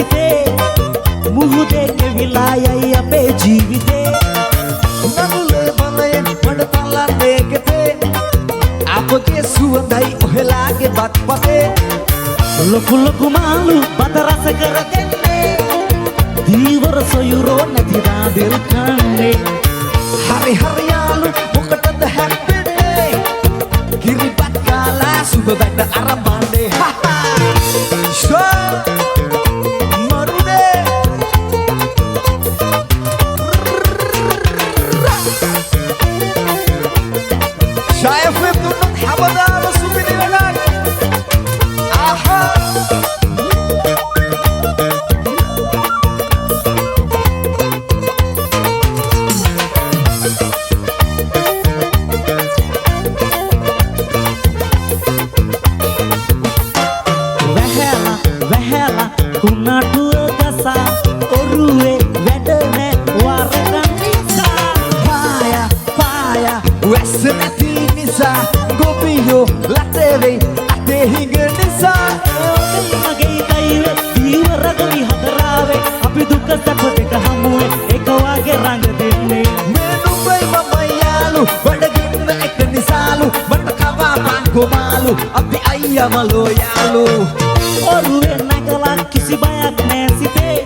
සිතේ මුහුදේ කෙවිලා යයි අපේ ජීවිතේ නනුලේ බලයෙන් මඩ තලන්නේ ගෙතේ අපගේ සුවඳයි ඔහෙලාගේ බත් පතේ ලොකු ලොකු මාළු බත රස කර දෙන්නේ දීවර සොයුරෝ නැති රාදෙල් කන්නේ හරි හරි යාළු මොකටද හැප්පෙන්නේ කිරිපත් කාලා සුබ වැඩ අරඹන්නේ මරුනේ شايف بدون حبدا مسوبني لك آها වැහැලා කුණාටුව ගසා ඔරුවේ වැඩන වරදන් නිසා පාය වැස්ස නැති නිසා ගොබියෝ ලතේ අතේ හිඟ නිසා මගේ දෛව දීවර ගොවි හදරාවේ අපි දුක සැප දෙක හමුවේ එක වාගේ රඟ දෙන්නේ මේ නුඹයි මම යාළු බඩගින්න එක නිසාලු මට කවා පංගොමාලු අපි අයියමලෝ යාළු ඔරුවේ නැගලා කිසි බයක් නෑ සිතේ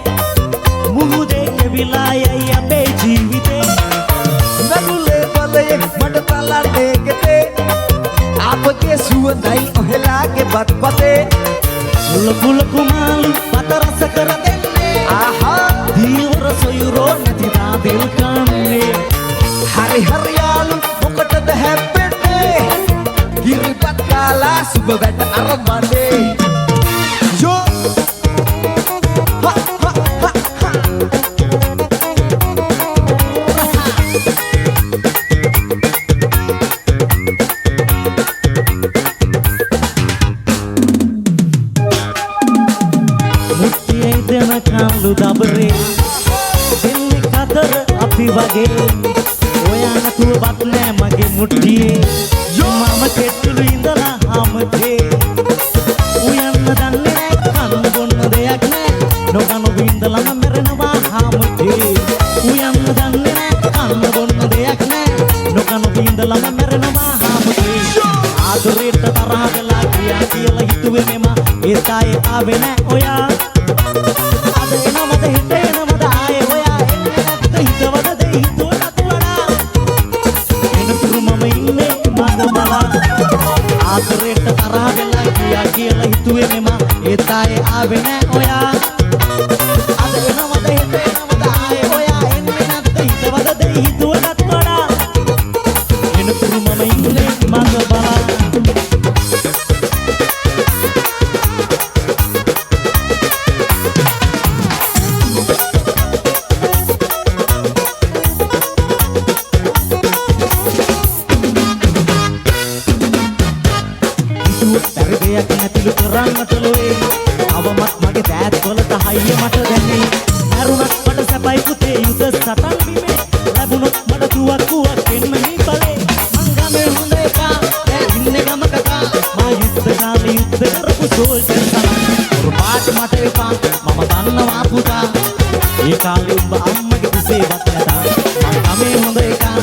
මුහුදේ කෙවිලා යයි අපේ ජීවිතේ නනුලේ බලයේ මඩ තලන්නේ ගෙතේ අපගේ සුවඳයි ඔහෙලාගේ බත් පතේ ලොකු ලොකු මාළු බත රස කර දෙන්නේ ආහා දීවර සොයුරෝ නැති රාදෙල් කන්නේ හරි හරි යාළු මොකටද හැප්පෙන්නේ කිරිපත් කාලා සුබ වැඩ අරඹන්නේ දබරේ දෙන්නේ කතර අපි වගේ ඔයා නැතුව බත් නෑ මගේ මුට්ටියේ මම කෙට්ටුළු ඉඳලා හමතේ උයන්න දන්නේ නෑ කන්න බොන්න දෙයක් නෑ නොකන වින්දලම මැරෙනවා හමතේ උයන්න දන්නේ නෑ කන්න බොන්න දෙයක් නෑ නොකන වින්දලම මැරෙනවා හමතේ ආදරේට තරහ වෙලා කියලා හිතුවේ මෙම ඒත් ආයේ ආවේ නෑ ඔයා ආදරේට තරහ වෙලා කියලා හිතුවේ මෙම ඒත් ආයේ ආවේ නෑ ඔයා අද එනවද හෙට එනවද ආයේ ඔයා එන්නේ නැත්ද හිතවද දෙයි හිතුවටත් වඩා එනතුරු මම ඉන්නේ මඟ බලා දෙයක් නැතිලු කරන්නට ලෝයේ අවමත් මගේ දෑත් වලට හයිය මට දැනේ ඇරුණත් මට සැපයි පුතේ යුද සටන් බිමේ ලැබුණොත් මට තුවක්කුවක් දෙන්න මේ බලේ මං ගමේ හොඳ එකා ඉන්නේ ගම කකා මා යුද්ධ කාලේ යුද්ධ කරපු සෝල්ජර් තමයි පාට මට එපා මම දන්නවා පුතා ඒ කාලේ ඔබ අම්මගේ කුසේවත් නැතා මං ගමේ හොඳ එකා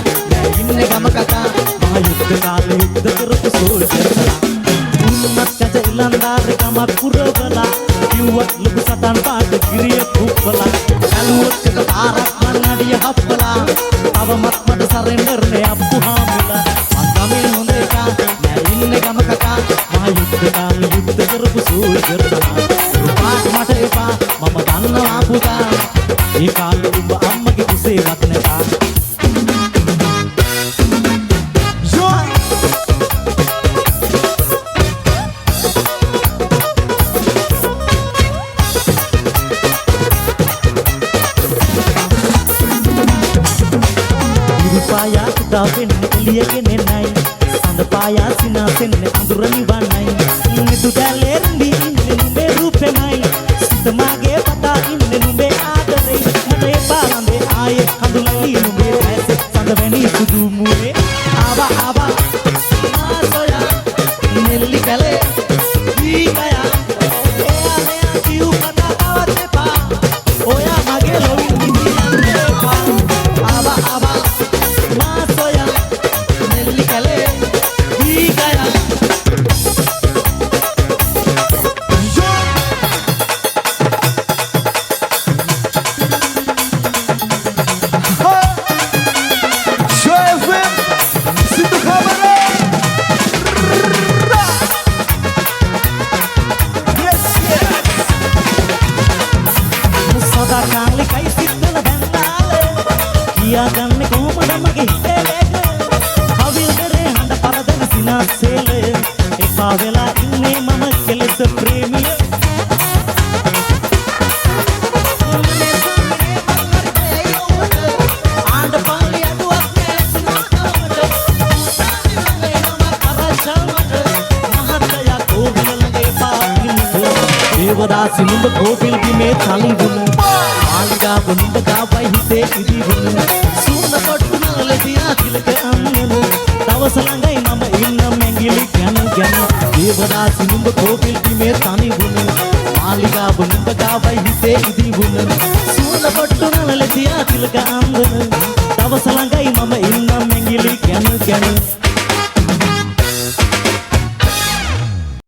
ඉන්නේ ගම කකා මා යුද්ධ කාලේ යුද්ධ කරපු සෝල්ජර් තමයි ඉලන්දාරේ කමක් පුරවලා කිව්වත් ලොකු සතන් පාට ගිරිය කුප්පලා ඇලුවොත් එක පාරක් මං අඩිය හප්පලා තවමත් මට සරෙන්ඩර් නේ අප්පුහාමලා මං ගමේ හොඳ එකා නෑ ඉන්නේ ගම කකා මා යුද්ධ කාලේ යුද්ධ කරපු සෝල්ජර් තමයි පාට මට එපා මම දන්නවා පුතා ඒ කාලේ ඔබ අම්මගේ කුසේවත් නැතා දාවෙන්න එළියගෙන නයි සඳ පායා සිනාසෙන්න අඳුර නිවන්නයි නිදු දැලෙන්දි ඉන්නේ නුඹේ රූපෙමයි සිත මාගේ පතා ඉන්නේ නුඹේ ආදරේ මට එපා ළඟේ ආයේ කඳුලයි නුඹේ ඇසේ සඳ වැනි සුදු මුවේ ආවා ආසොයා නෙල්ලි කලේ ඊකයා එයා මෙයා කිව් කතා තවත් එපා එපා වෙලා ඉන්නේ මම කෙලෙස ප්‍රේමිය දේවදාසි නුඹ කෝපිල් බිමේ තලි වුණ මාලිගාව නුඹ ගාවයි හිතේ ඉදි වුණ සූන කොට්ටු නලදියා තිලක අන්නන දවස ළඟයි මම ඉන්න මැඟිලි ගැන දේවදාසි නුඹ කෝපිල් බිමේ තනි වුණ මාලිගාව නුඹ ගාවයි හිතේ ඉදි වුණ සූන කොට්ටු නලදියා තිලක අන්නන දවස ළඟයි මම ඉන්න මැඟිලි ගැන